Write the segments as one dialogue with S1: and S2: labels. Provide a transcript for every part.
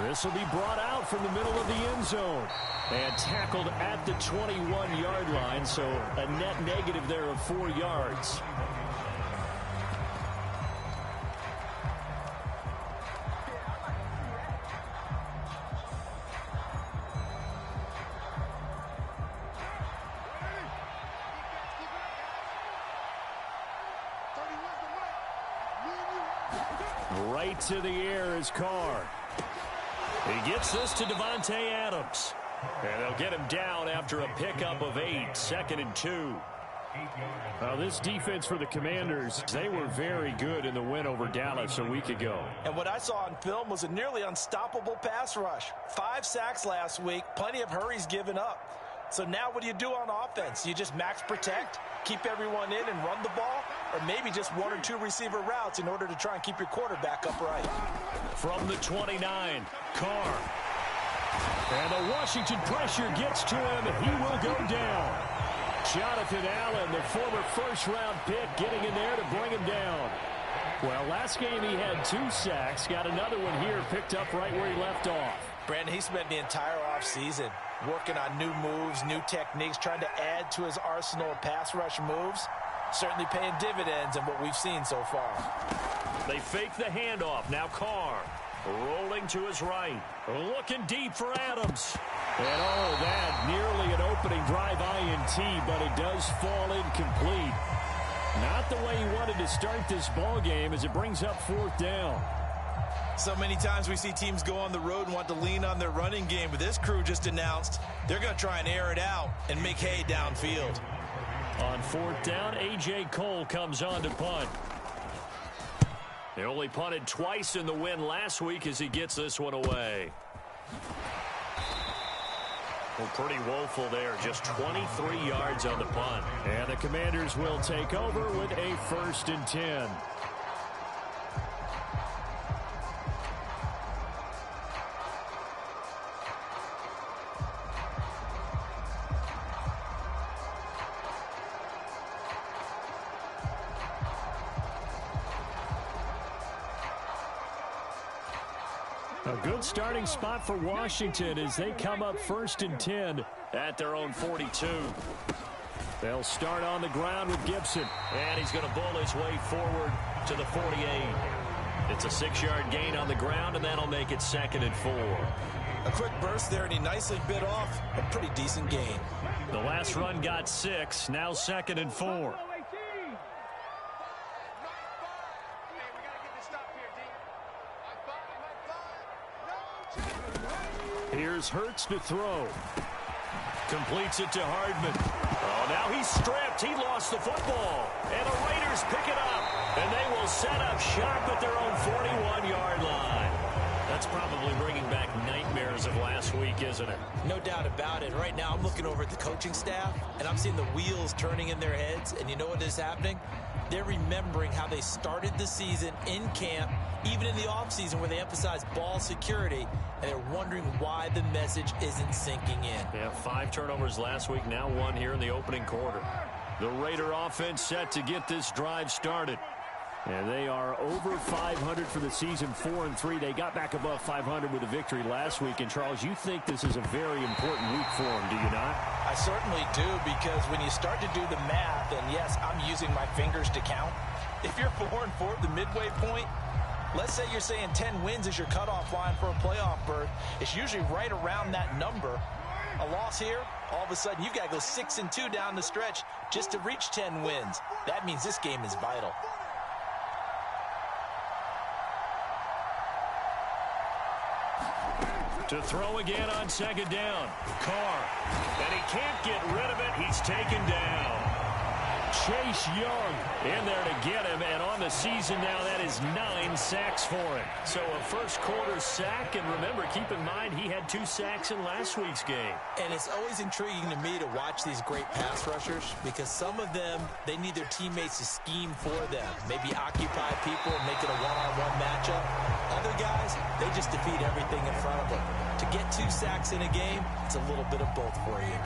S1: This will be brought out from the middle of the end zone and tackled at the 21-yard line, so a net negative there of 4 yards. Right to the air is Carr. He gets this to Davante Adams. And they'll get him down after a pickup of 8, 2nd and 2. Now, this defense for the Commanders, they were very good in the win over Dallas a week ago.
S2: And what I saw on film was a nearly unstoppable pass rush. 5 sacks last week, plenty of hurries given up. So now what do you do on offense? You just max protect, keep everyone in and run the ball, or maybe just 1 or 2 receiver routes in order to try and keep your quarterback upright.
S1: From the 29, Carr. And the Washington pressure gets to him. He will go down. Jonathan Allen, the former first-round pick, getting in there to bring him down. Well, last game he had 2 sacks. Got another one here, picked up right where he left off.
S2: Brandon, he spent the entire offseason working on new moves, new techniques, trying to add to his arsenal of pass rush moves. Certainly paying dividends in what we've seen so far.
S1: They fake the handoff. Now Carr rolling to his right. Looking deep for Adams. And oh, that nearly an opening drive INT, but it does fall incomplete. Not the way he wanted to start this ball game as it brings up 4th down.
S2: So many times we see teams go on the road and want to lean on their running game, but this crew just announced they're going to try and air it out and make hay downfield.
S1: On 4th down, A.J. Cole comes on to punt. They only punted twice in the win last week as he gets this one away. Well, pretty woeful there. Just 23 yards on the punt. And the Commanders will take over with a 1st and 10. A good starting spot for Washington as they come up 1st and 10 at their own 42. They'll start on the ground with Gibson. And he's going to bull his way forward to the 48. It's a 6-yard gain on the ground, and that'll make it 2nd and 4.
S2: A quick burst there, and he nicely bit off a pretty decent gain.
S1: The last run got 6, now 2nd and 4. Here's Hurts to throw. Completes it to Hardman. Oh, now he's stripped. He lost the football. And the Raiders pick it up. And they will set up shop at their own 41-yard line. That's probably bringing back nightmares of last week, isn't it?
S2: No doubt about it. Right now I'm looking over at the coaching staff, and I'm seeing the wheels turning in their heads. And you know what is happening? They're remembering how they started the season in camp, even in the offseason where they emphasized ball security, and they're wondering why the message isn't sinking in.
S1: They have 5 turnovers last week, now 1 here in the opening quarter. The Raider offense set to get this drive started. And they are over 500 for the season, 4-3. They got back above 500 with a victory last week. And, Charles, you think this is a very important week for them, do you not?
S2: I certainly do, because when you start to do the math, and yes, I'm using my fingers to count. If you're 4-4 at the midway point, let's say you're saying 10 wins is your cutoff line for a playoff berth. It's usually right around that number. A loss here, all of a sudden you've got to go 6-2 down the stretch just to reach 10 wins. That means this game is vital.
S1: To throw again on 2nd down. Carr. And he can't get rid of it. He's taken down. Chase Young in there to get him. And on the season now, that is 9 sacks for him. So a first quarter sack. And remember, keep in mind, he had 2 sacks in last week's game.
S2: And it's always intriguing to me to watch these great pass rushers, because some of them, they need their teammates to scheme for them. Maybe occupy people and make it a one-on-one matchup. Other guys, they just defeat everything in front of them. To get 2 sacks in a game, it's a little bit of both for you.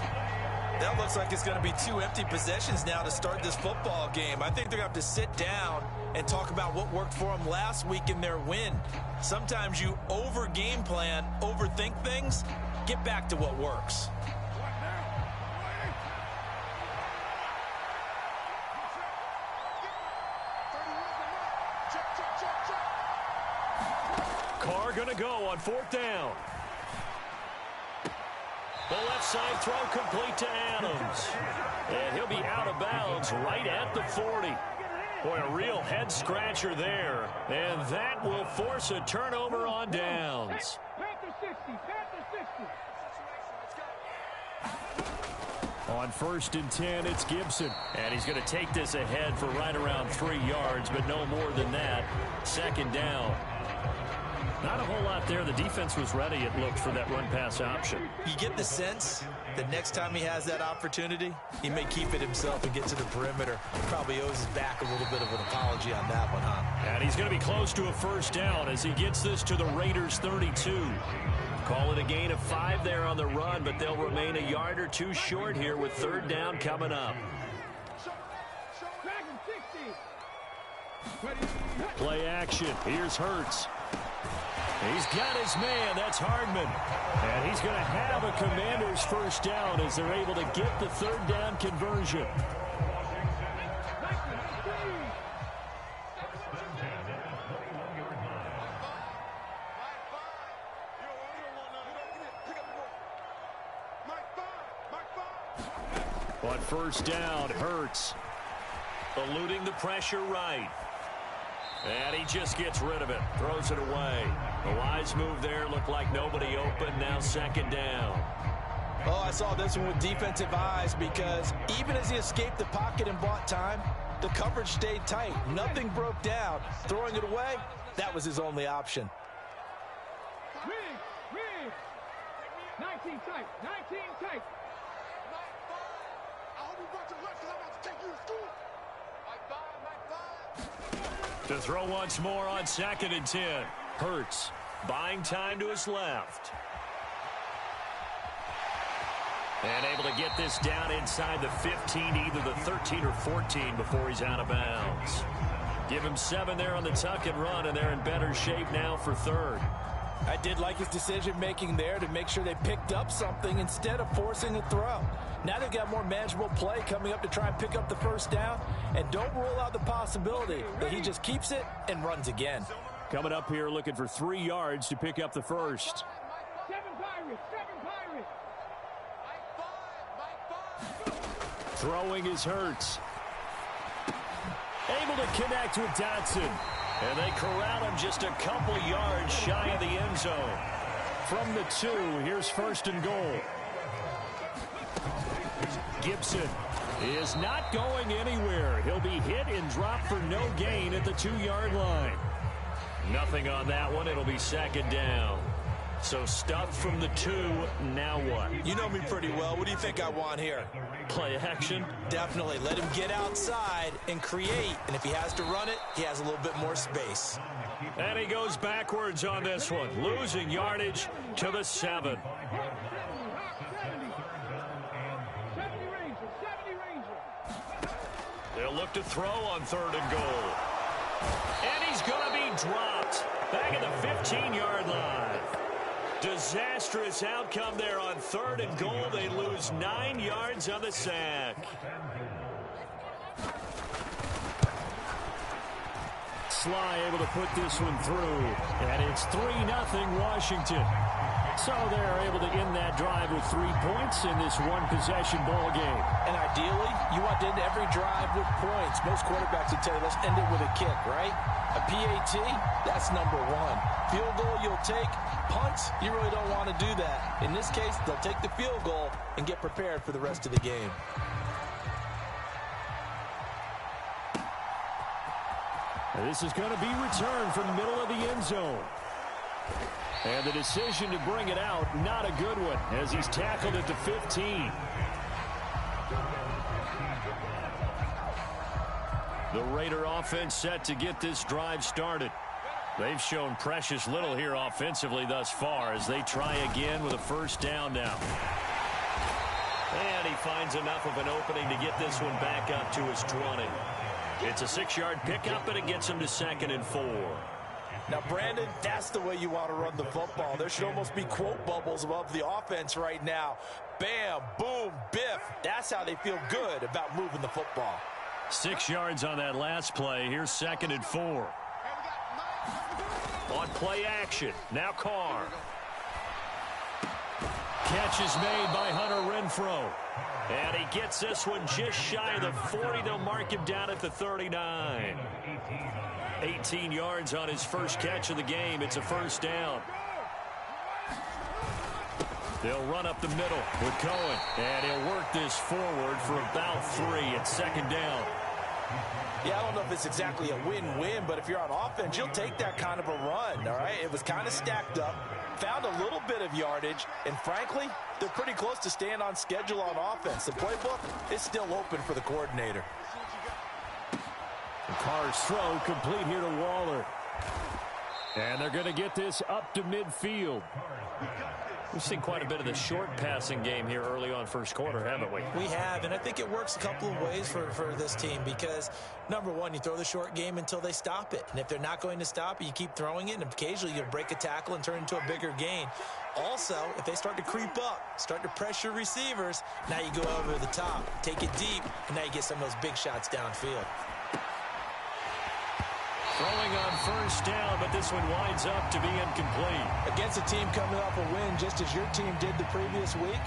S2: That looks like it's going to be 2 empty possessions now to start this football game. I think they're going to have to sit down and talk about what worked for them last week in their win. Sometimes you over-game plan, overthink things. Get back to what works.
S1: Carr going to go on 4th down. The left side throw complete to Adams. And he'll be out of bounds right at the 40. Boy, a real head-scratcher there. And that will force a turnover on downs. On 1st and 10, it's Gibson. And he's going to take this ahead for right around 3 yards, but no more than that. 2nd down. Not a whole lot there. The defense was ready, it looked, for that run-pass option.
S2: You get the sense that next time he has that opportunity, he may keep it himself and get to the perimeter. Probably owes his back a little bit of an apology on that one, huh?
S1: And he's going to be close to a 1st down as he gets this to the Raiders' 32. Call it a gain of 5 there on the run, but they'll remain a yard or 2 short here with 3rd down coming up. Play action. Here's Hurts. He's got his man. That's Hardman. And he's going to have a Commander's 1st down as they're able to get the 3rd down conversion. On 1st down, Hurts eluding the pressure right. And he just gets rid of it, throws it away. A wise move there, looked like nobody open, now 2nd down.
S2: Oh, I saw this one with defensive eyes because even as he escaped the pocket and bought time, the coverage stayed tight. Nothing broke down. Throwing it away, that was his only option.
S3: 19 tight, 19 tight. I hope you brought your left because I'm about to take you to school.
S1: To throw once more on 2nd and 10. Hurts buying time to his left. And able to get this down inside the 15, either the 13 or 14 before he's out of bounds. Give him 7 there on the tuck and run, and they're in better shape now for 3rd.
S2: I did like his decision-making there to make sure they picked up something instead of forcing a throw. Now they've got more manageable play coming up to try and pick up the 1st down. And don't rule out the possibility that he just keeps it and runs again.
S1: Coming up here looking for 3 yards to pick up the 1st.
S3: 7 Pirates, 7 Pirates.
S1: Throwing is Hurts. Able to connect with Dotson. And they corral him just a couple yards shy of the end zone. From the 2, here's 1st and goal. Gibson is not going anywhere. He'll be hit and dropped for no gain at the 2-yard line. Nothing on that one. It'll be 2nd down. So stuffed from the 2, now what?
S2: You know me pretty well. What do you think I want here?
S1: Play action?
S2: Definitely. Let him get outside and create. And if he has to run it, he has a little bit more space.
S1: And he goes backwards on this one, losing yardage to the 7. They'll look to throw on 3rd and goal. And he's going to be dropped back at the 15-yard line. Disastrous outcome there on 3rd and goal. They lose 9 yards on the sack. Sly able to put this one through. And it's 3-0 Washington. So they're able to end that drive with 3 points in this one-possession ball game.
S2: And ideally, you want to end every drive with points. Most quarterbacks would tell you, let's end it with a kick, right? A PAT, that's number 1. Field goal you'll take. Punts, you really don't want to do that. In this case, they'll take the field goal and get prepared for the rest of the game.
S1: And this is going to be returned from middle of the end zone. And the decision to bring it out, not a good one, as he's tackled at the 15. The Raider offense set to get this drive started. They've shown precious little here offensively thus far as they try again with a 1st down now. And he finds enough of an opening to get this one back up to his 20. It's a 6-yard pickup, and it gets him to 2nd and 4.
S2: Now, Brandon, that's the way you want to run the football. There should almost be quote bubbles above the offense right now. Bam, boom, biff. That's how they feel good about moving the football.
S1: 6 yards on that last play. Here's 2nd and 4. On play action. Now Carr. Catch is made by Hunter Renfrow. And he gets this one just shy of the 40. They'll mark him down at the 39. 18 yards on his first catch of the game. It's a first down. They'll run up the middle with Cohen. And he'll work this forward for about 3 at 2nd down.
S2: Yeah, I don't know if it's exactly a win-win, but if you're on offense, you'll take that kind of a run, all right? It was kind of stacked up, found a little bit of yardage, and frankly, they're pretty close to staying on schedule on offense. The playbook is still open for the coordinator.
S1: Carr's throw complete here to Waller. And they're going to get this up to midfield. We've seen quite a bit of the short passing game here early on first quarter, haven't we?
S2: We have, and I think it works a couple of ways for this team because, number one, you throw the short game until they stop it. And if they're not going to stop it, you keep throwing it, and occasionally you'll break a tackle and turn it into a bigger gain. Also, if they start to creep up, start to pressure receivers, now you go over the top, take it deep, and now you get some of those big shots downfield.
S1: Throwing on first down, but this one winds up to be incomplete.
S2: Against a team coming off a win, just as your team did the previous week,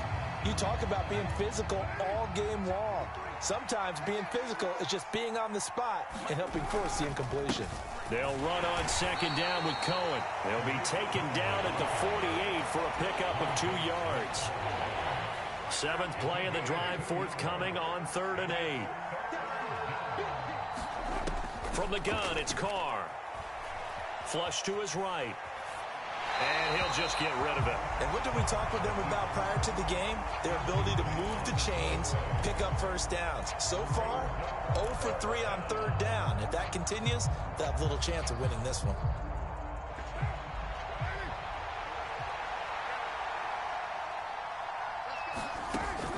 S2: you talk about being physical all game long. Sometimes being physical is just being on the spot and helping force the incompletion.
S1: They'll run on 2nd down with Cohen. They'll be taken down at the 48 for a pickup of 2 yards. 7th play of the drive forthcoming on 3rd and 8. From the gun, it's Carr. Flush to his right. And he'll just get rid of it.
S2: And what did we talk with them about prior to the game? Their ability to move the chains, pick up first downs. So far, 0 for 3 on 3rd down. If that continues, they'll have little chance of winning this one.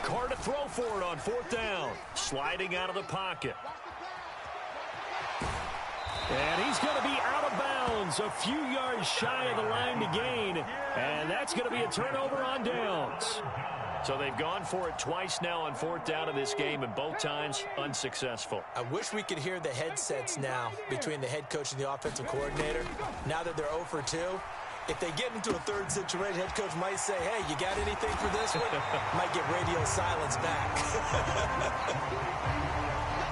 S1: Carr to throw for it on 4th down. Sliding out of the pocket. And he's going to be out of bounds, a few yards shy of the line to gain. And that's going to be a turnover on downs. So they've gone for it twice now on 4th down in this game, and both times unsuccessful.
S2: I wish we could hear the headsets now between the head coach and the offensive coordinator. Now that they're 0 for 2, if they get into a third situation, head coach might say, hey, you got anything for this one? Might get radio silence back.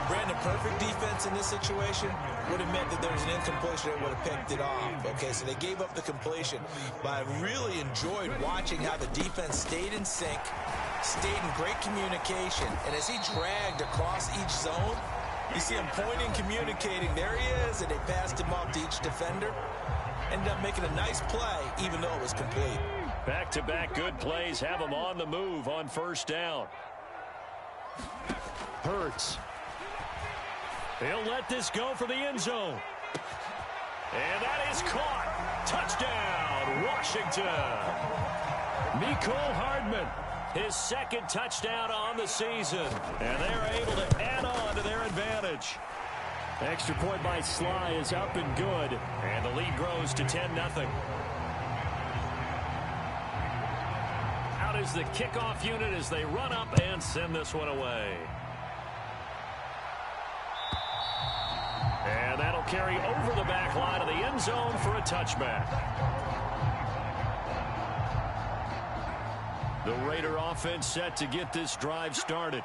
S2: Brandon, perfect defense in this situation would have meant that there was an incompletion that would have picked it off. Okay, so they gave up the completion. But I really enjoyed watching how the defense stayed in sync, stayed in great communication. And as he dragged across each zone, you see him pointing, communicating. There he is, and they passed him off to each defender. Ended up making a nice play, even though it was complete.
S1: Back-to-back good plays have him on the move on 1st down. Hurts. He'll let this go for the end zone. And that is caught. Touchdown, Washington. Mecole Hardman, his 2nd touchdown on the season. And they're able to add on to their advantage. Extra point by Sly is up and good. And the lead grows to 10-0. Out is the kickoff unit as they run up and send this one away. And that'll carry over the back line of the end zone for a touchback. The Raider offense set to get this drive started.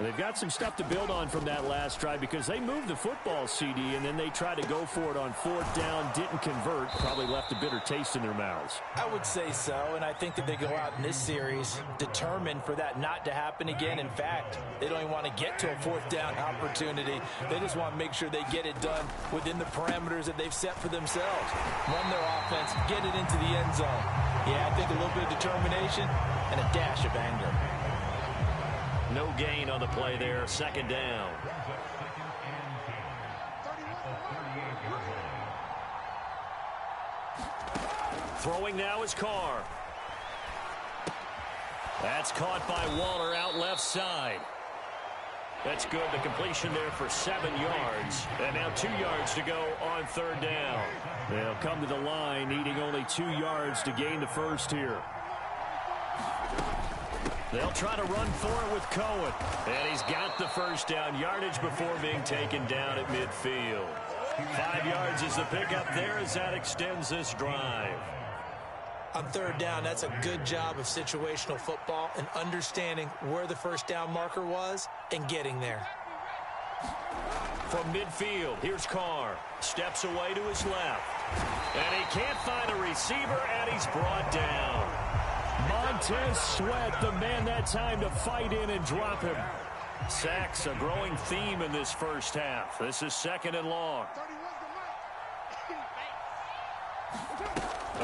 S1: They've got some stuff to build on from that last drive because they moved the football, CD, and then they tried to go for it on 4th down, didn't convert, probably left a bitter taste in their mouths.
S2: I would say so, and I think that they go out in this series determined for that not to happen again. In fact, they don't even want to get to a 4th down opportunity. They just want to make sure they get it done within the parameters that they've set for themselves. Run their offense, get it into the end zone. Yeah, I think a little bit of determination and a dash of anger.
S1: No gain on the play there, 2nd down. Throwing now is Carr. That's caught by Waller out left side. That's good. The completion there for 7 yards. And now 2 yards to go on third down. They'll come to the line needing only 2 yards to gain the first here. They'll try to run for it with Cohen. And he's got the first down yardage before being taken down at midfield. 5 yards is the pickup there as that extends this drive.
S2: On third down, that's a good job of situational football and understanding where the first down marker was and getting there.
S1: From midfield, here's Carr. Steps away to his left. And he can't find a receiver, and he's brought down. Montez Sweat, the man that time to fight in and drop him. Sacks, a growing theme in this first half. This is 2nd and long.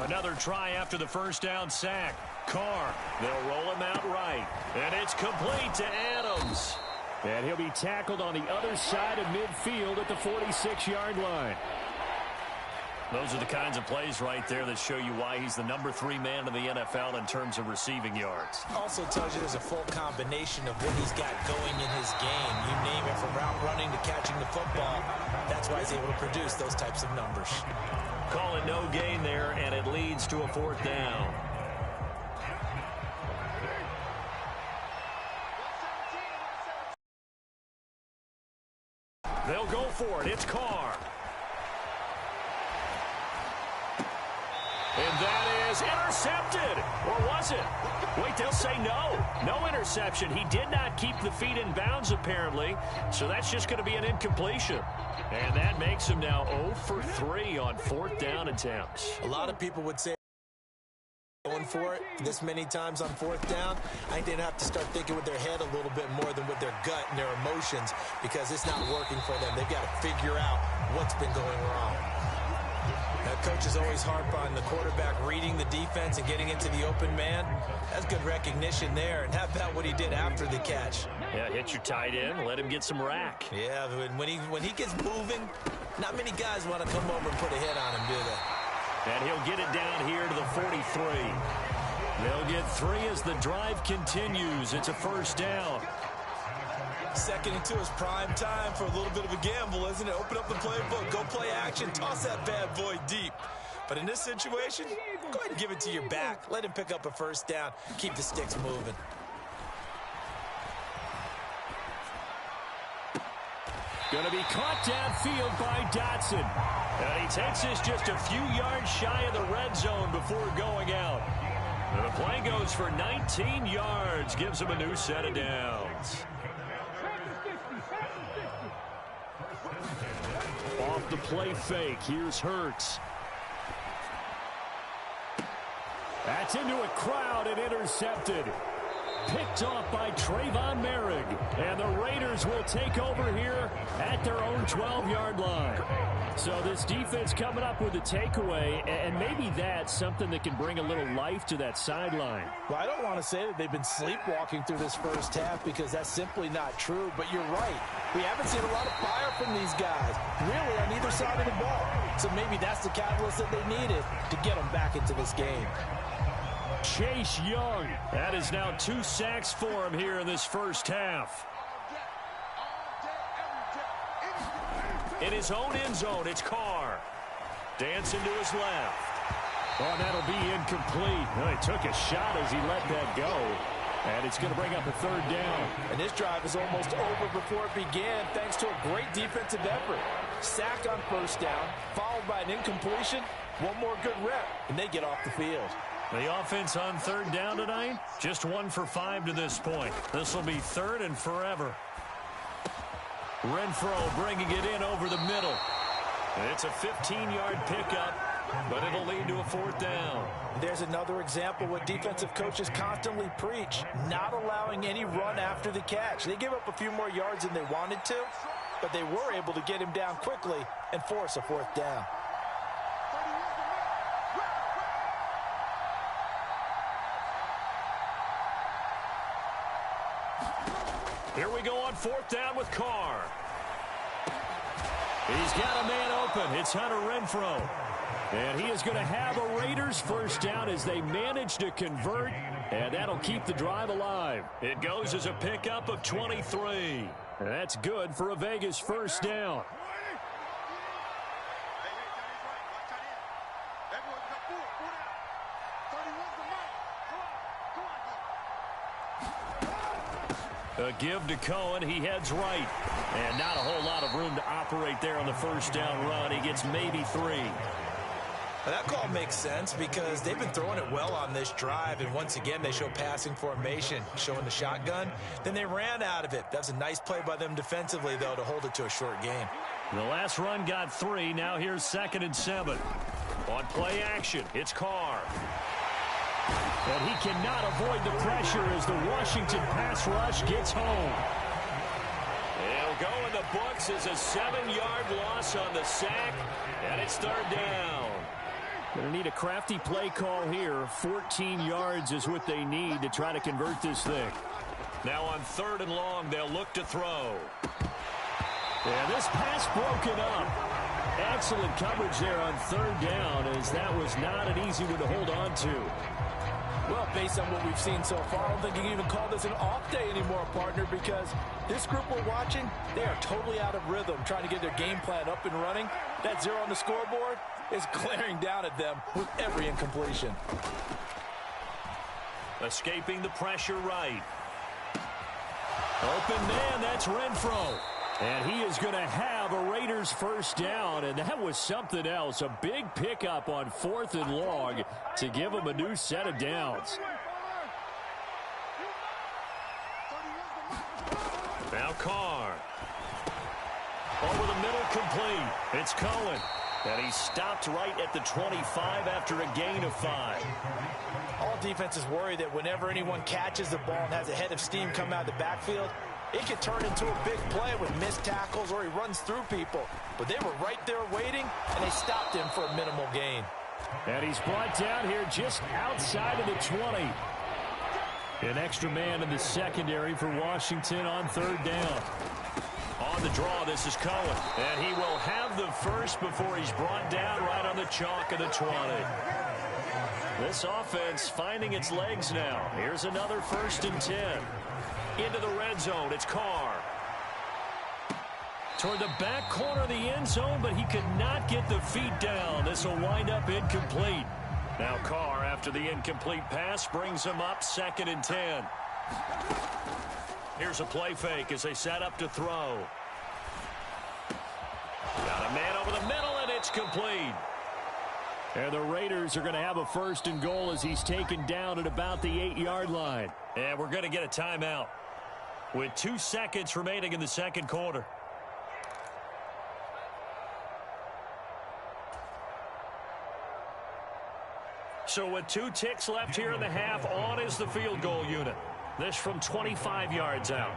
S1: Another try after the first down sack. Carr, they'll roll him out right. And it's complete to Adams. And he'll be tackled on the other side of midfield at the 46-yard line. Those are the kinds of plays right there that show you why he's the number 3 man in the NFL in terms of receiving yards.
S2: Also tells you there's a full combination of what he's got going in his game. You name it, from route running to catching the football. That's why he's able to produce those types of numbers.
S1: Call it no gain there, and it leads to a 4th down. They'll go for it. It's Carr. And that is intercepted. Or was it? Wait, they'll say no. No interception. He did not keep the feet in bounds, apparently. So that's just going to be an incompletion. And that makes him now 0 for 3 on 4th down attempts.
S2: A lot of people would say going for it this many times on 4th down. I think they'd have to start thinking with their head a little bit more than with their gut and their emotions, because it's not working for them. They've got to figure out what's been going wrong. Now, coaches always harp on the quarterback reading the defense and getting into the open man. That's good recognition there. And how about what he did after the catch?
S1: Yeah, hit your tight end, let him get some rack.
S2: Yeah, when he gets moving, not many guys want to come over and put a hit on him, do they?
S1: And he'll get it down here to the 43. They'll get 3 as the drive continues. It's a first down.
S2: 2nd and 2 is prime time for a little bit of a gamble, isn't it? Open up the playbook, go play action, toss that bad boy deep. But in this situation, go ahead and give it to your back. Let him pick up a first down. Keep the sticks moving.
S1: Going to be caught downfield by Dotson. And he takes this just a few yards shy of the red zone before going out. And the play goes for 19 yards, gives him a new set of downs. Off the play fake, here's Hurts. That's into a crowd and intercepted. Picked off by Trayvon Merrick. And the Raiders will take over here at their own 12-yard line. So this defense coming up with a takeaway, and maybe that's something that can bring a little life to that sideline.
S2: Well, I don't want to say that they've been sleepwalking through this first half, because that's simply not true. But you're right. We haven't seen a lot of fire from these guys, really, on either side of the ball. So maybe that's the catalyst that they needed to get them back into this game.
S1: Chase Young. That is now 2 sacks for him here in this first half. In his own end zone, it's Carr. Dancing to his left. Oh, and that'll be incomplete. Well, he took a shot as he let that go. And it's going to bring up a 3rd down.
S2: And this drive is almost over before it began, thanks to a great defensive effort. Sack on first down, followed by an incompletion. One more good rep, and they get off the field.
S1: The offense on 3rd down tonight, just 1 for 5 to this point. This will be 3rd and forever. Renfro bringing it in over the middle. It's a 15-yard pickup, but it'll lead to a 4th down.
S2: There's another example what defensive coaches constantly preach, not allowing any run after the catch. They gave up a few more yards than they wanted to, but they were able to get him down quickly and force a 4th down.
S1: Here we go on 4th down with Carr. He's got a man open. It's Hunter Renfro. And he is going to have a Raiders first down as they manage to convert, and that'll keep the drive alive. It goes as a pickup of 23. That's good for a Vegas first down. A give to Cohen. He heads right. And not a whole lot of room to operate there on the first down run. He gets maybe 3.
S2: Now that call makes sense because they've been throwing it well on this drive, and once again they show passing formation, showing the shotgun. Then they ran out of it. That's a nice play by them defensively, though, to hold it to a short game.
S1: The last run got 3. Now here's 2nd and 7. On play action, it's Carr. And he cannot avoid the pressure as the Washington pass rush gets home. It'll go in the books as a 7-yard loss on the sack, and it's 3rd down. Going to need a crafty play call here. 14 yards is what they need to try to convert this thing. Now on 3rd and long, they'll look to throw. Yeah, this pass broken up. Excellent coverage there on 3rd down, as that was not an easy one to hold on to.
S2: Well, based on what we've seen so far, I don't think you can even call this an off day anymore, partner, because this group we're watching, they are totally out of rhythm, trying to get their game plan up and running. That 0 on the scoreboard is glaring down at them with every incompletion.
S1: Escaping the pressure right. Open man, that's Renfro. And he is going to have a Raiders first down, and that was something else. A big pickup on 4th and long to give them a new set of downs. Now Carr. Over the middle, complete. It's Cohen. And he stopped right at the 25 after a gain of 5.
S2: All defenses worry that whenever anyone catches the ball and has a head of steam come out of the backfield, it could turn into a big play with missed tackles or he runs through people. But they were right there waiting, and they stopped him for a minimal gain.
S1: And he's brought down here just outside of the 20. An extra man in the secondary for Washington on 3rd down. On the draw, this is Cohen. And he will have the first before he's brought down right on the chalk of the 20. This offense finding its legs now. Here's another 1st and 10. Into the red zone, it's Carr. Toward the back corner of the end zone, but he could not get the feet down. This will wind up incomplete. Now Carr, after the incomplete pass, brings him up 2nd and 10. Here's a play fake as they set up to throw. Got a man over the middle, and it's complete. And the Raiders are going to have a 1st and goal as he's taken down at about the 8-yard line. And we're going to get a timeout with 2 seconds remaining in the 2nd quarter. So with 2 ticks left here in the half, on is the field goal unit. This from 25 yards out.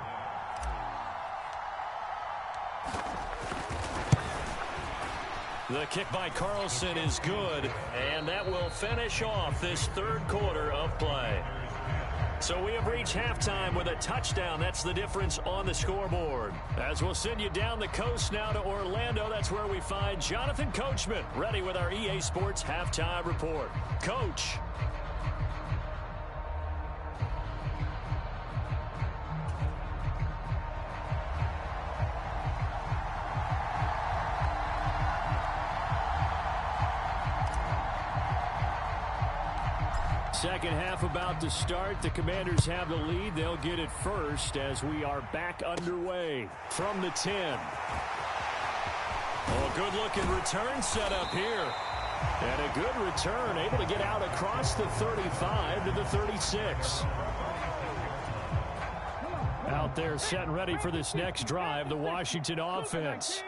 S1: The kick by Carlson is good, and that will finish off this 3rd quarter of play. So we have reached halftime with a touchdown. That's the difference on the scoreboard. As we'll send you down the coast now to Orlando, that's where we find Jonathan Coachman, ready with our EA Sports Halftime Report. Coach. Second half about to start. The Commanders have the lead. They'll get it first as we are back underway from the 10. Oh, a good-looking return set up here. And a good return, able to get out across the 35 to the 36. Out there set and ready for this next drive, the Washington offense.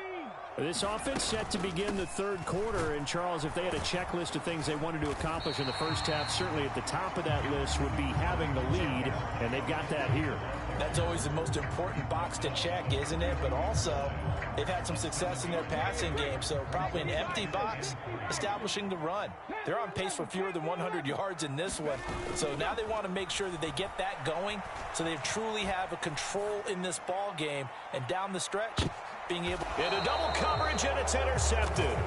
S1: This offense set to begin the 3rd quarter, and Charles, if they had a checklist of things they wanted to accomplish in the first half, certainly at the top of that list would be having the lead, and they've got that here.
S2: That's always the most important box to check, isn't it? But also, they've had some success in their passing game, so probably an empty box establishing the run. They're on pace for fewer than 100 yards in this one, so now they want to make sure that they get that going so they truly have a control in this ball game, and down the stretch, being able...
S1: Into double coverage, and it's intercepted.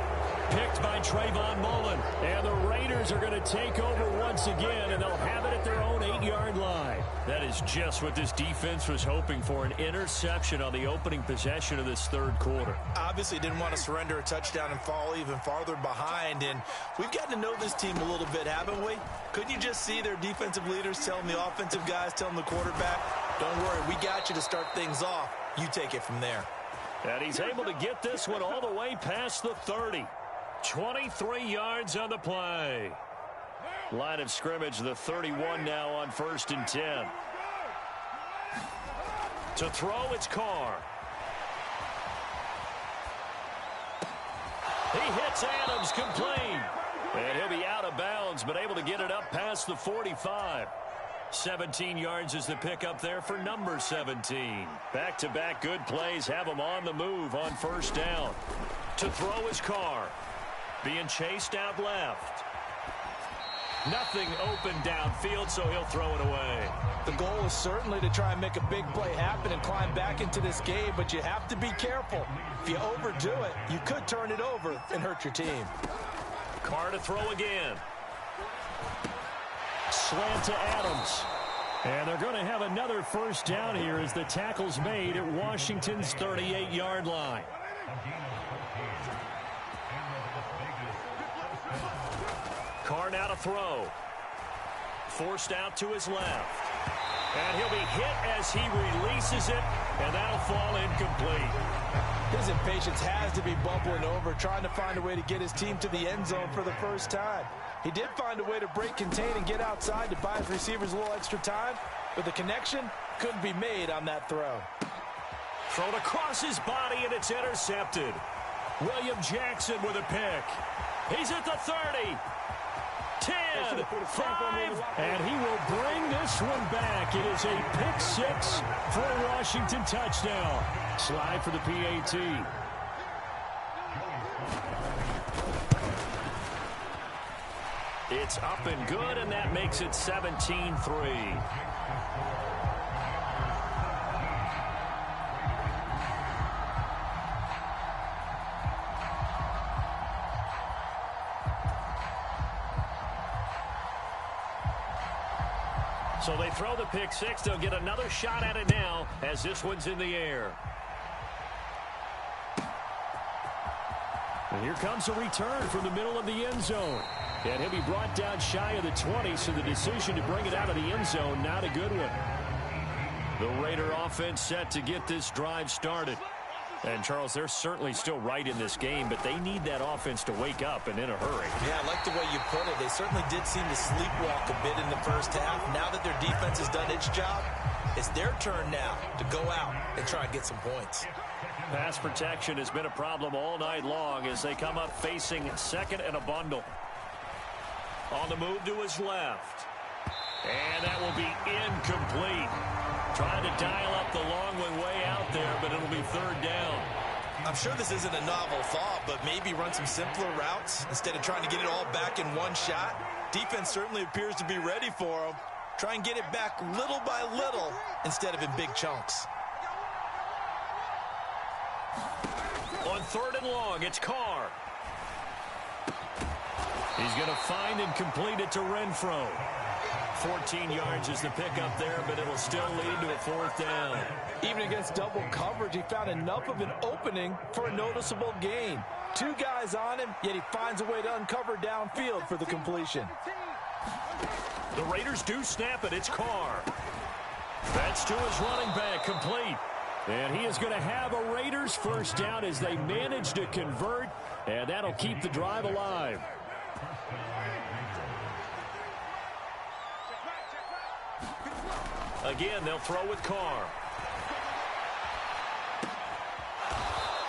S1: Picked by Trayvon Mullen. And the Raiders are going to take over once again, and they'll have it at their own 8-yard line. That is just what this defense was hoping for, an interception on the opening possession of this third quarter.
S2: Obviously didn't want to surrender a touchdown and fall even farther behind, and we've gotten to know this team a little bit, haven't we? Couldn't you just see their defensive leaders telling the offensive guys, telling the quarterback, don't worry, we got you to start things off. You take it from there.
S1: And he's able to get this one all the way past the 30. 23 yards on the play. Line of scrimmage, the 31 now on 1st and 10. To throw, it's Carr. He hits Adams, complete. And he'll be out of bounds, but able to get it up past the 45. 17 yards is the pickup there for number 17. Back-to-back good plays have him on the move on 1st down. To throw is Carr. Being chased out left. Nothing open downfield, so he'll throw it away.
S2: The goal is certainly to try and make a big play happen and climb back into this game, but you have to be careful. If you overdo it, you could turn it over and hurt your team.
S1: Carr to throw again. Slant to Adams. And they're going to have another 1st down here as the tackle's made at Washington's 38-yard line. Carr now to throw. Forced out to his left. And he'll be hit as he releases it, and that'll fall incomplete.
S2: His impatience has to be bubbling over, trying to find a way to get his team to the end zone for the first time. He did find a way to break contain and get outside to buy his receivers a little extra time, but the connection couldn't be made on that throw.
S1: Thrown across his body, and it's intercepted. William Jackson with a pick. He's at the 30. 10, 5, and he will bring this one back. It is a pick 6 for a Washington touchdown. Slide for the PAT. It's up and good, and that makes it 17-3. So they throw the pick 6. They'll get another shot at it now as this one's in the air. And here comes a return from the middle of the end zone. And he'll be brought down shy of the 20, so the decision to bring it out of the end zone, not a good one. The Raider offense set to get this drive started. And, Charles, they're certainly still right in this game, but they need that offense to wake up and in a hurry.
S2: Yeah, I like the way you put it. They certainly did seem to sleepwalk a bit in the first half. Now that their defense has done its job, it's their turn now to go out and try and get some points.
S1: Pass protection has been a problem all night long as they come up facing 2nd and a bundle. On the move to his left. And that will be incomplete. Trying to dial up the long one way out there, but it'll be 3rd down.
S2: I'm sure this isn't a novel thought, but maybe run some simpler routes instead of trying to get it all back in one shot. Defense certainly appears to be ready for them. Try and get it back little by little instead of in big chunks.
S1: On 3rd and long, it's Carr. He's going to find and complete it to Renfro. 14 yards is the pickup there, but it'll still lead to a 4th down.
S2: Even against double coverage, he found enough of an opening for a noticeable gain. 2 guys on him, yet he finds a way to uncover downfield for the completion.
S1: The Raiders do snap it. It's Carr. That's to his running back, complete. And he is going to have a Raiders 1st down as they manage to convert, and that'll keep the drive alive. Again, they'll throw with Carr.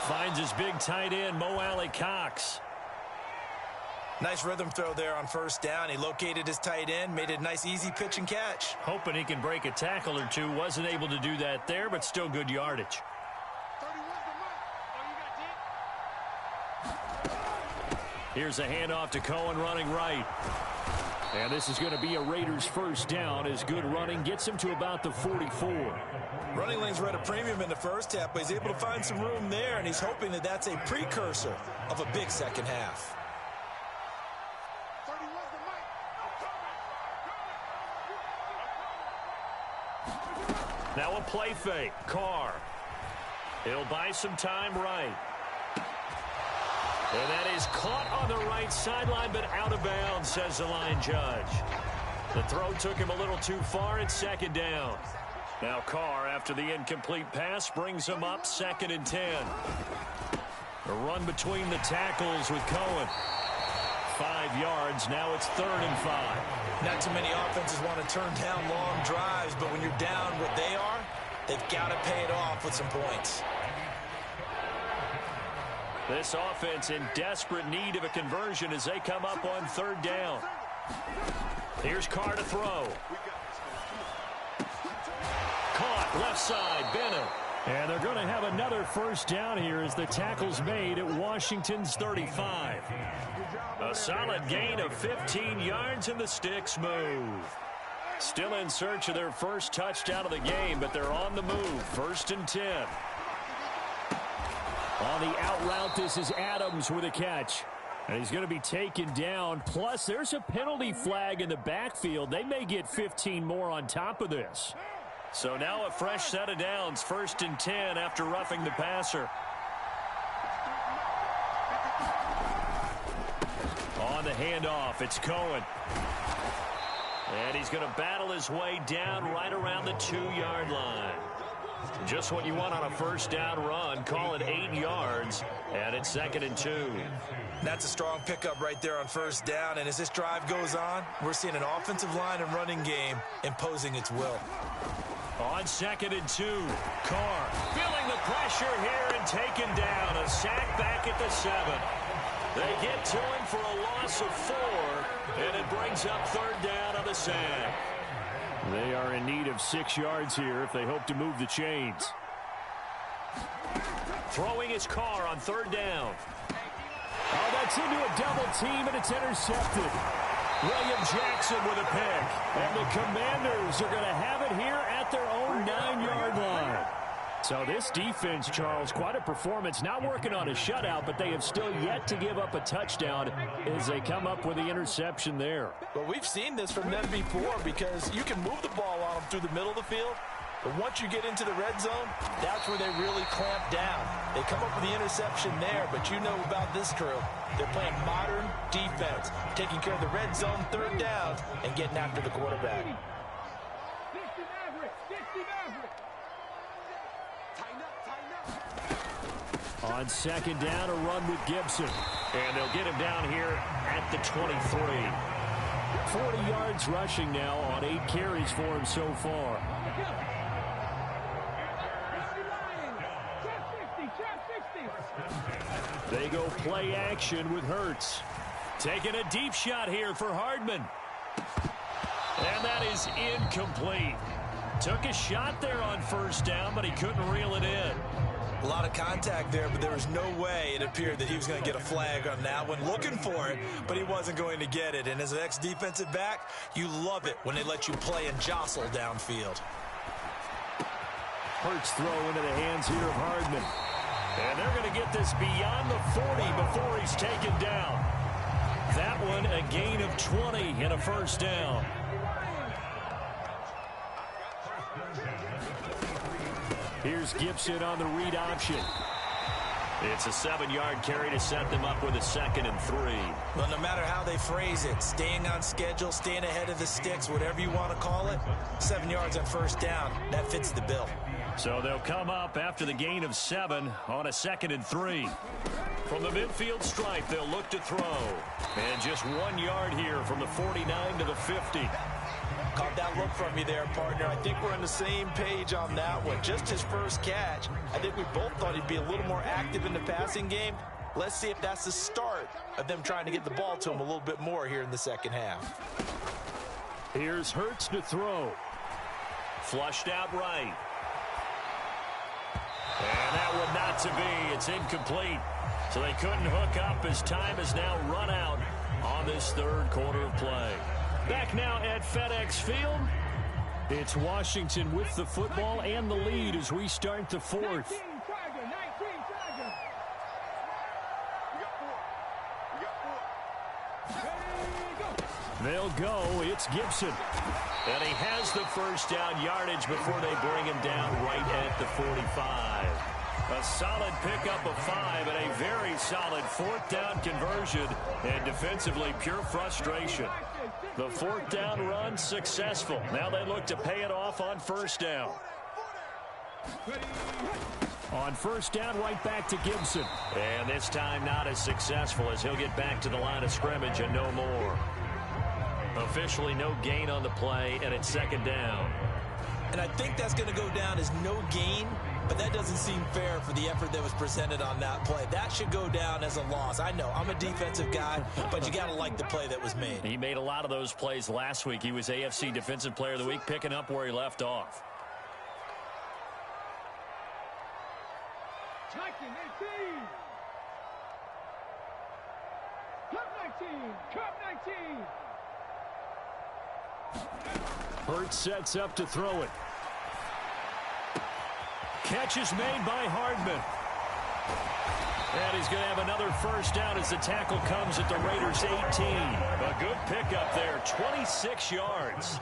S1: Finds his big tight end, Mo Alley-Cox.
S2: Nice rhythm throw there on 1st down. He located his tight end, made it a nice easy pitch and catch.
S1: Hoping he can break a tackle or two. Wasn't able to do that there, but still good yardage. Here's a handoff to Cohen running right. And this is going to be a Raiders first down as good running gets him to about the 44.
S2: Running lanes were at a premium in the first half, but he's able to find some room there, and he's hoping that that's a precursor of a big second half.
S1: Now a play fake. Carr. He'll buy some time right. And that is caught on the right sideline, but out of bounds, says the line judge. The throw took him a little too far. It's second down. Now Carr, after the incomplete pass, brings him up 2nd and 10. A run between the tackles with Cohen. 5 yards. Now it's 3rd and 5.
S2: Not too many offenses want to turn down long drives, but when you're down what they are, they've got to pay it off with some points.
S1: This offense in desperate need of a conversion as they come up on 3rd down. Here's Carr to throw. Caught left side, Bennett. And they're going to have another first down here as the tackle's made at Washington's 35. A solid gain of 15 yards and the sticks move. Still in search of their first touchdown of the game, but they're on the move. 1st and 10. On the out route, this is Adams with a catch. And he's going to be taken down. Plus, there's a penalty flag in the backfield. They may get 15 more on top of this. So now a fresh set of downs. 1st and 10 after roughing the passer. On the handoff, it's Cohen. And he's going to battle his way down right around the 2-yard line. Just what you want on a first down run. Call it 8 yards, and it's 2nd and 2.
S2: That's a strong pickup right there on 1st down, and as this drive goes on, we're seeing an offensive line and running game imposing its will.
S1: On 2nd and 2, Carr feeling the pressure here and taken down. A sack back at the 7. They get to him for a loss of 4, and it brings up 3rd down on the sack. They are in need of 6 yards here if they hope to move the chains. Throwing his Carr on 3rd down. Oh, that's into a double team, and it's intercepted. William Jackson with a pick. And the Commanders are going to have it here at their own 9-yard line. So this defense, Charles, quite a performance. Not working on a shutout, but they have still yet to give up a touchdown as they come up with the interception there.
S2: Well, we've seen this from them before because you can move the ball on them through the middle of the field, but once you get into the red zone, that's where they really clamp down. They come up with the interception there, but you know about this crew. They're playing modern defense, taking care of the red zone 3rd down and getting after the quarterback.
S1: On 2nd down, a run with Gibson. And they'll get him down here at the 23. 40 yards rushing now on 8 carries for him so far. They go play action with Hurts. Taking a deep shot here for Hardman. And that is incomplete. Took a shot there on 1st down, but he couldn't reel it in.
S2: A lot of contact there, but there was no way it appeared that he was going to get a flag on that one. Looking for it, but he wasn't going to get it. And as an ex-defensive back, you love it when they let you play and jostle downfield.
S1: Hurts throw into the hands here of Hardman. And they're going to get this beyond the 40 before he's taken down. That one a gain of 20 and a 1st down. Here's Gibson on the read option. It's a 7-yard carry to set them up with a 2nd and 3.
S2: Well, no matter how they phrase it, staying on schedule, staying ahead of the sticks, whatever you want to call it, 7 yards on 1st down, that fits the bill.
S1: So they'll come up after the gain of 7 on a 2nd and 3. From the midfield stripe, they'll look to throw. And just 1 yard here from the 49 to the 50.
S2: Caught that look from you there, partner. I think we're on the same page on that one. Just his first catch. I think we both thought he'd be a little more active in the passing game. Let's see if that's the start of them trying to get the ball to him a little bit more here in the second half.
S1: Here's Hurts to throw. Flushed out right. And that one not to be. It's incomplete. So they couldn't hook up as time is now run out on this 3rd quarter of play. Back now at FedEx Field. It's Washington with the football and the lead as we start the fourth.
S3: 19 Tiger, 19 Tiger.
S1: They'll go. It's Gibson. And he has the first down yardage before they bring him down right at the 45. A solid pickup of 5 and a very solid fourth down conversion. And defensively, pure frustration. The fourth down run successful. Now they look to pay it off on first down. On first down, right back to Gibson. And this time not as successful as he'll get back to the line of scrimmage and no more. Officially no gain on the play, and it's second down.
S2: And I think that's going to go down as no gain, but that doesn't seem fair for the effort that was presented on that play. That should go down as a loss. I know, I'm a defensive guy, but you got to like the play that was made.
S1: He made a lot of those plays last week. He was AFC Defensive Player of the Week, picking up where he left off.
S3: Titan 18. Cup 19. Cup 19.
S1: Hurts sets up to throw it. Catch is made by Hardman. And he's going to have another first down as the tackle comes at the Raiders' 18. A good pickup there, 26 yards.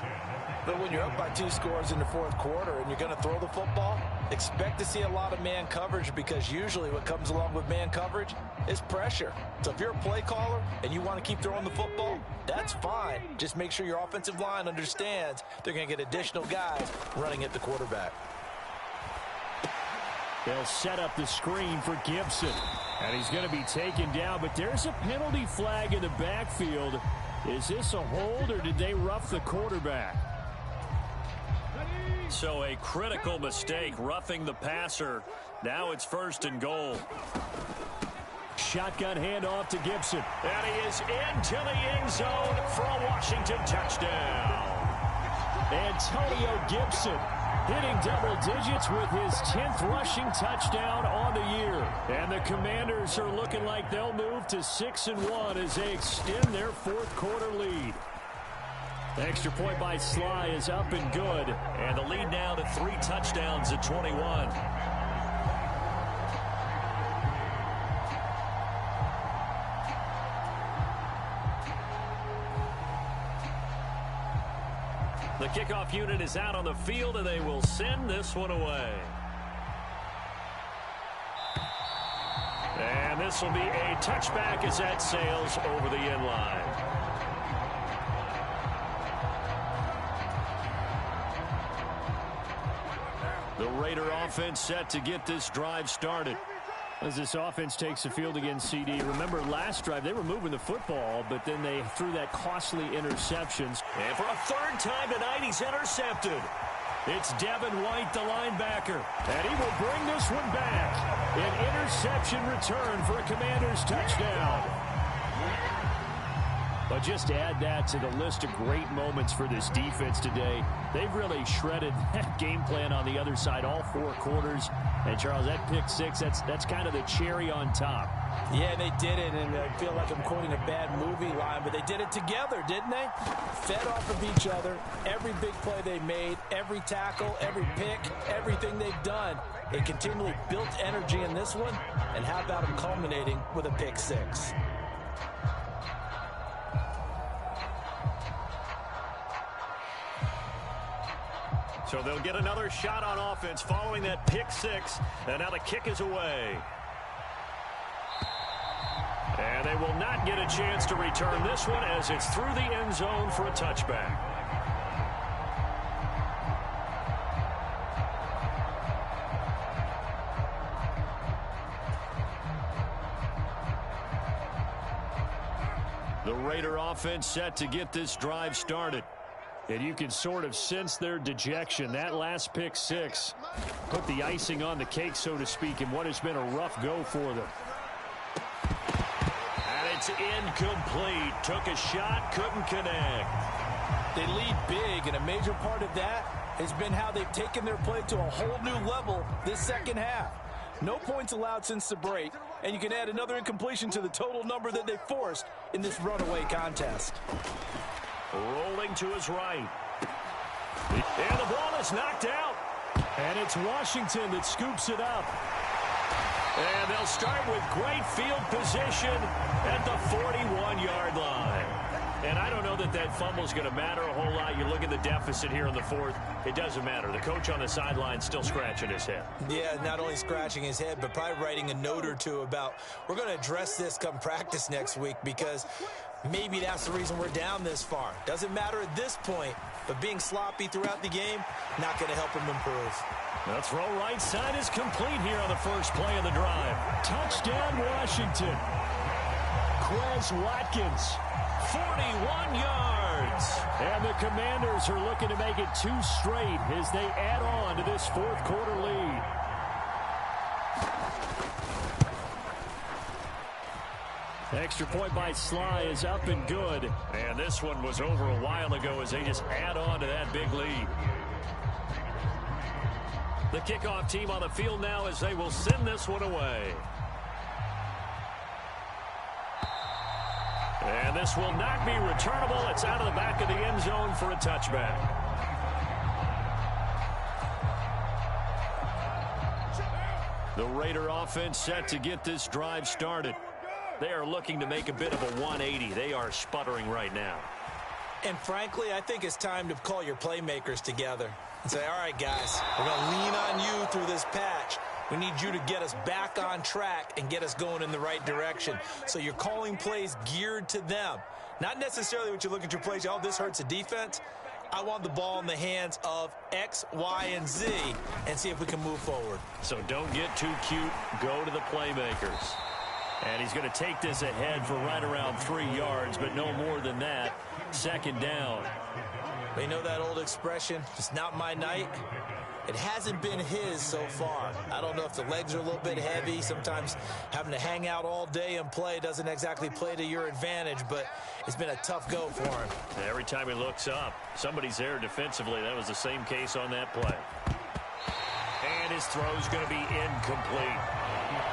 S2: But when you're up by 2 scores in the fourth quarter and you're going to throw the football, expect to see a lot of man coverage, because usually what comes along with man coverage is pressure. So if you're a play caller and you want to keep throwing the football, that's fine. Just make sure your offensive line understands they're going to get additional guys running at the quarterback.
S1: They'll set up the screen for Gibson. And he's going to be taken down, but there's a penalty flag in the backfield. Is this a hold, or did they rough the quarterback? So a critical mistake, roughing the passer. Now it's first and goal. Shotgun handoff to Gibson. And he is into the end zone for a Washington touchdown. Antonio Gibson hitting double digits with his 10th rushing touchdown on the year. And the Commanders are looking like they'll move to 6-1 as they extend their fourth quarter lead. The extra point by Sly is up and good. And the lead now to 3 touchdowns at 21. The kickoff unit is out on the field, and they will send this one away. And this will be a touchback as that sails over the end line. The Raider offense set to get this drive started. As this offense takes the field against CD. Remember last drive, they were moving the football, but then they threw that costly interceptions. And for a third time tonight, he's intercepted. It's Devin White, the linebacker. And he will bring this one back. An interception return for a Commanders touchdown. But just add that to the list of great moments for this defense today. They've really shredded that game plan on the other side all 4 quarters. And, Charles, that pick 6, that's kind of the cherry on top.
S2: Yeah, they did it, and I feel like I'm quoting a bad movie line, but they did it together, didn't they? Fed off of each other, every big play they made, every tackle, every pick, everything they've done. They continually built energy in this one, and how about them culminating with a pick 6?
S1: So they'll get another shot on offense following that pick 6. And now the kick is away. And they will not get a chance to return this one as it's through the end zone for a touchback. The Raider offense set to get this drive started. And you can sort of sense their dejection. That last pick 6 put the icing on the cake, so to speak, in what has been a rough go for them. And it's incomplete. Took a shot, couldn't connect.
S2: They lead big, and a major part of that has been how they've taken their play to a whole new level this second half. No points allowed since the break, and you can add another incompletion to the total number that they forced in this runaway contest.
S1: Rolling to his right. And the ball is knocked out. And it's Washington that scoops it up. And they'll start with great field position at the 41-yard line. And I don't know that that fumble is going to matter a whole lot. You look at the deficit here in the fourth. It doesn't matter. The coach on the sideline still scratching his head.
S2: Yeah, not only scratching his head, but probably writing a note or two about we're going to address this come practice next week because maybe that's the reason we're down this far. Doesn't matter at this point, but being sloppy throughout the game, not going to help him improve.
S1: The throw right side is complete here on the first play of the drive. Touchdown, Washington. Quez Watkins, 41 yards. And the Commanders are looking to make it 2 straight as they add on to this fourth quarter lead. Extra point by Sly is up and good. And this one was over a while ago as they just add on to that big lead. The kickoff team on the field now as they will send this one away. And this will not be returnable. It's out of the back of the end zone for a touchback. The Raider offense set to get this drive started. They are looking to make a bit of a 180. They are sputtering right now.
S2: And frankly, I think it's time to call your playmakers together and say, all right, guys, we're going to lean on you through this patch. We need you to get us back on track and get us going in the right direction. So you're calling plays geared to them. Not necessarily what you look at your plays, oh, this hurts the defense. I want the ball in the hands of X, Y, and Z and see if we can move forward.
S1: So don't get too cute. Go to the playmakers. And he's going to take this ahead for right around 3 yards, but no more than that. Second down.
S2: You know that old expression, it's not my night? It hasn't been his so far. I don't know if the legs are a little bit heavy. Sometimes having to hang out all day and play doesn't exactly play to your advantage, but it's been a tough go for him.
S1: Every time he looks up, somebody's there defensively. That was the same case on that play. And his throw's going to be incomplete.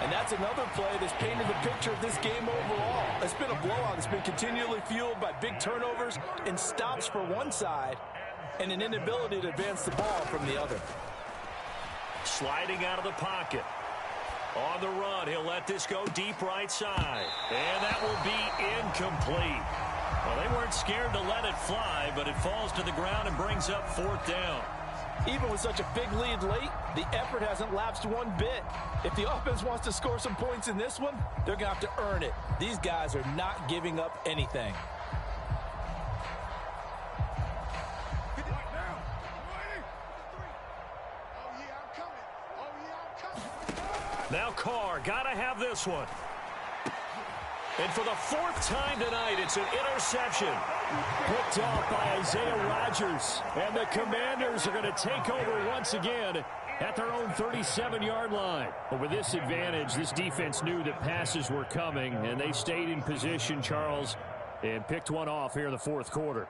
S4: And that's another play that's painted the picture of this game overall. It's been a blowout. It's been continually fueled by big turnovers and stops for one side and an inability to advance the ball from the other.
S1: Sliding out of the pocket. On the run, he'll let this go deep right side. And that will be incomplete. Well, they weren't scared to let it fly, but it falls to the ground and brings up 4th down.
S4: Even with such a big lead late, the effort hasn't lapsed one bit. If the offense wants to score some points in this one, they're going to have to earn it. These guys are not giving up anything.
S1: Now Carr, got to have this one. And for the 4th time tonight, it's an interception. Picked off by Isaiah Rodgers. And the Commanders are going to take over once again at their own 37-yard line. But with this advantage, this defense knew that passes were coming, and they stayed in position, Charles, and picked one off here in the 4th quarter.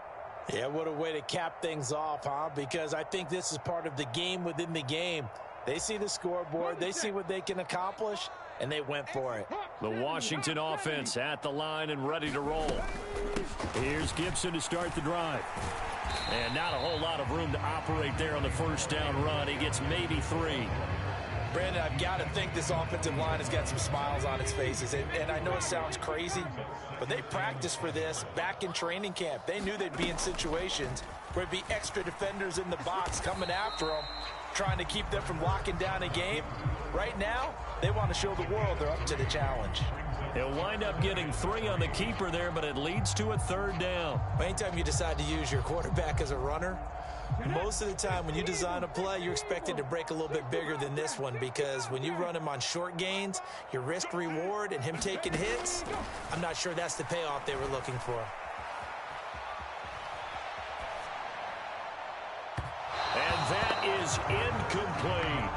S2: Yeah, what a way to cap things off, huh? Because I think this is part of the game within the game. They see the scoreboard, they see what they can accomplish, and they went for it.
S1: The Washington offense at the line and ready to roll. Here's Gibson to start the drive. And not a whole lot of room to operate there on the first down run. He gets maybe 3.
S2: Brandon, I've got to think this offensive line has got some smiles on its faces. And I know it sounds crazy, but they practiced for this back in training camp. They knew they'd be in situations where it'd be extra defenders in the box coming after them, trying to keep them from locking down a game. Right now, they want to show the world they're up to the challenge.
S1: He'll wind up getting 3 on the keeper there, but it leads to a 3rd down.
S2: Anytime you decide to use your quarterback as a runner, most of the time when you design a play, you're expected to break a little bit bigger than this one, because when you run him on short gains, your risk-reward and him taking hits, I'm not sure that's the payoff they were looking for.
S1: And that is incomplete.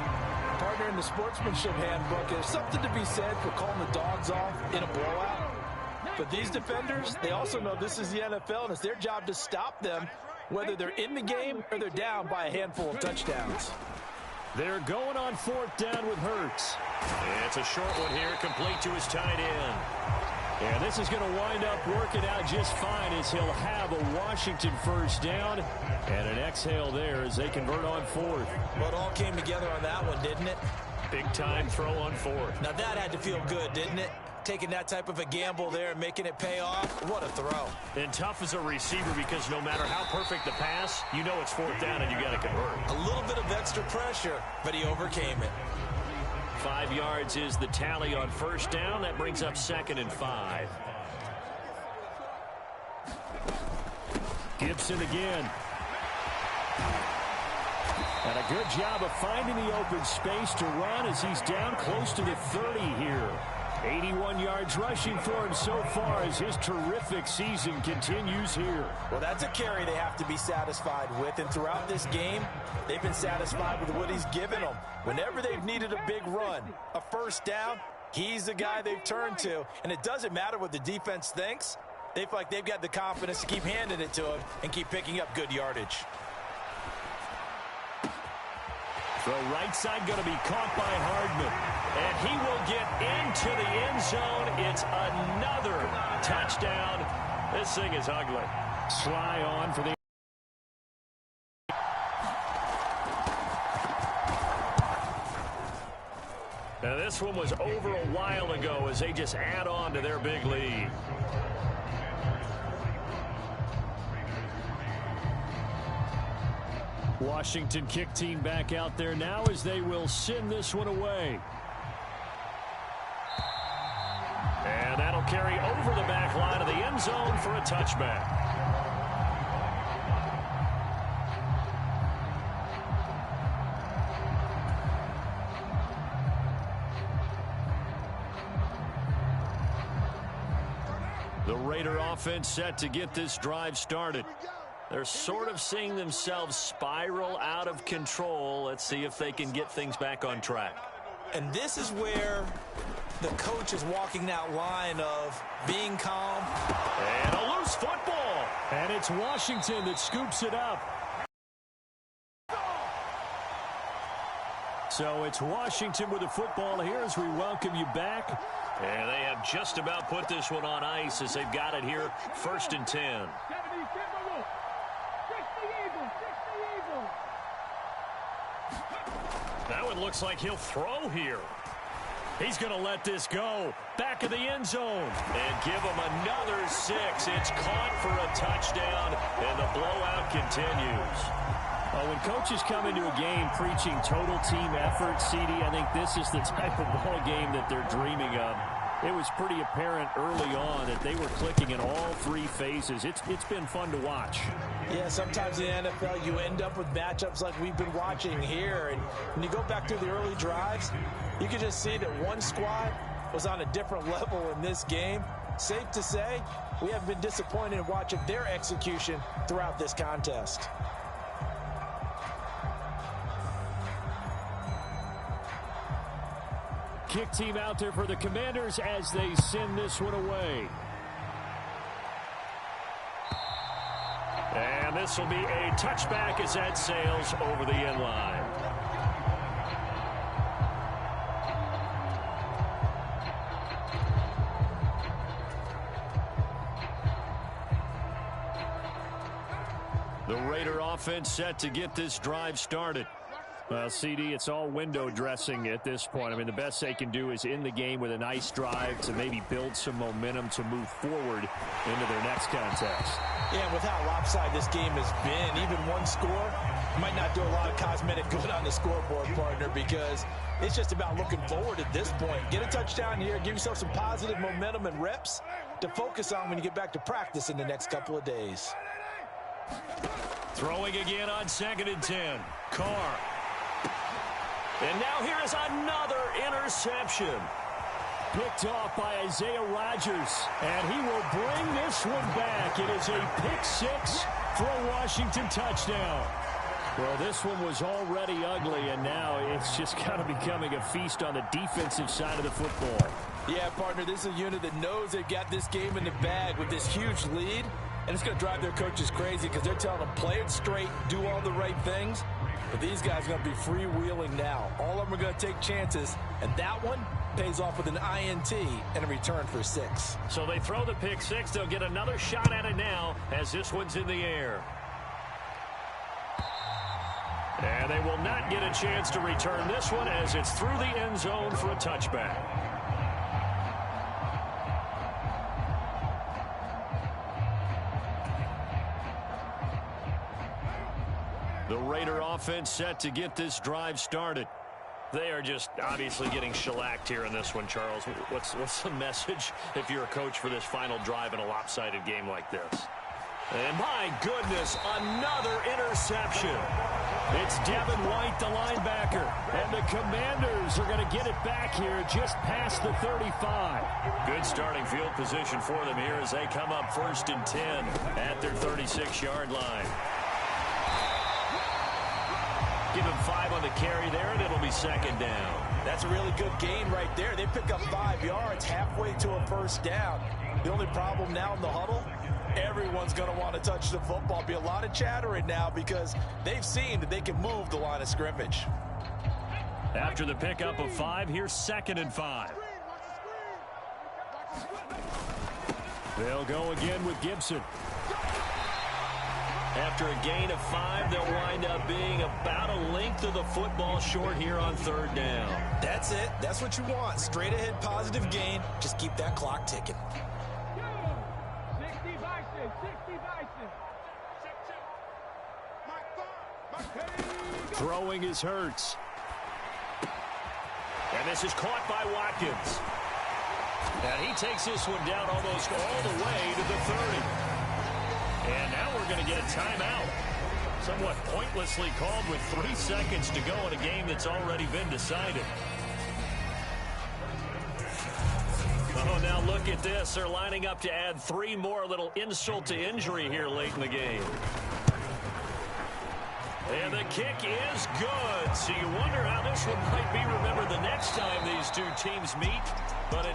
S4: Partner, in the sportsmanship handbook, there's something to be said for calling the dogs off in a blowout. But these defenders, they also know this is the NFL, and it's their job to stop them, whether they're in the game or they're down by a handful of touchdowns.
S1: They're going on 4th down with Hurts. It's a short one here, complete to his tight end. And this is going to wind up working out just fine as he'll have a Washington first down and an exhale there as they convert on fourth.
S2: Well, it all came together on that one, didn't it?
S1: Big time throw on fourth.
S2: Now that had to feel good, didn't it? Taking that type of a gamble there and making it pay off. What a throw.
S1: And tough as a receiver because no matter how perfect the pass, you know it's fourth down and you got to convert.
S2: A little bit of extra pressure, but he overcame it.
S1: 5 yards is the tally on first down. That brings up 2nd and 5. Gibson again. And a good job of finding the open space to run as he's down close to the 30 here. 81 yards rushing for him so far as his terrific season continues here.
S2: Well, that's a carry they have to be satisfied with. And throughout this game, they've been satisfied with what he's given them. Whenever they've needed a big run, a first down, he's the guy they've turned to. And it doesn't matter what the defense thinks. They feel like they've got the confidence to keep handing it to him and keep picking up good yardage.
S1: The right side going to be caught by Hardman. And he will get into the end zone. It's another touchdown. This thing is ugly. Sly on for the... Now this one was over a while ago as they just add on to their big lead. Washington kick team back out there now as they will send this one away. And that'll carry over the back line of the end zone for a touchback. The Raider offense set to get this drive started. They're sort of seeing themselves spiral out of control. Let's see if they can get things back on track.
S2: And this is where the coach is walking that line of being calm.
S1: And a loose football. And it's Washington that scoops it up. So it's Washington with the football here as we welcome you back. And they have just about put this one on ice as they've got it here, 1st and 10. That one looks like he'll throw here. He's going to let this go. Back of the end zone. And give him another 6. It's caught for a touchdown, and the blowout continues. When coaches come into a game preaching total team effort, CD, I think this is the type of ball game that they're dreaming of. It was pretty apparent early on that they were clicking in all 3 phases. It's been fun to watch.
S2: Yeah, sometimes in the NFL you end up with matchups like we've been watching here. And when you go back through the early drives, you can just see that one squad was on a different level in this game. Safe to say, we have been disappointed in watching their execution throughout this contest.
S1: Kick team out there for the Commanders as they send this one away. And this will be a touchback as that sails over the end line. The Raider offense set to get this drive started. Well, CD, it's all window dressing at this point. I mean, the best they can do is in the game with a nice drive to maybe build some momentum to move forward into their next contest.
S2: Yeah, and with how lopsided this game has been, even one score might not do a lot of cosmetic good on the scoreboard, partner, because it's just about looking forward at this point. Get a touchdown here, give yourself some positive momentum and reps to focus on when you get back to practice in the next couple of days.
S1: Throwing again on 2nd and 10. Carr. And now here is another interception. Picked off by Isaiah Rodgers. And he will bring this one back. It is a pick 6 for a Washington touchdown. Well, this one was already ugly, and now it's just kind of becoming a feast on the defensive side of the football.
S2: Yeah, partner, this is a unit that knows they've got this game in the bag with this huge lead. And it's going to drive their coaches crazy because they're telling them, play it straight, do all the right things.
S4: But these guys are going to be freewheeling now. All of them are going to take chances, and that one pays off with an INT and a return for 6.
S1: So they throw the pick 6. They'll get another shot at it now as this one's in the air. And they will not get a chance to return this one as it's through the end zone for a touchback. The Raider offense set to get this drive started. They are just obviously getting shellacked here in this one, Charles. What's the message if you're a coach for this final drive in a lopsided game like this? And my goodness, another interception. It's Devin White, the linebacker. And the Commanders are going to get it back here just past the 35. Good starting field position for them here as they come up 1st and 10 at their 36-yard line. Give him 5 on the carry there, and it'll be 2nd down.
S2: That's a really good gain right there. They pick up 5 yards halfway to a 1st down. The only problem now in the huddle, everyone's going to want to touch the football. Be a lot of chattering now because they've seen that they can move the line of scrimmage.
S1: After the pickup of 5, here's 2nd and 5. They'll go again with Gibson. After a gain of 5, they'll wind up being about a length of the football short here on 3rd down.
S2: That's it. That's what you want. Straight ahead positive gain. Just keep that clock ticking.
S3: 60 Bison, 60 Bison.
S1: Throwing is Hurts. And this is caught by Watkins. And he takes this one down almost all the way to the 30. And now we're going to get a timeout. Somewhat pointlessly called with 3 seconds to go in a game that's already been decided. Oh, now look at this. They're lining up to add 3 more, a little insult to injury here late in the game. And the kick is good. So you wonder how this one might be remembered the next time these two teams meet. But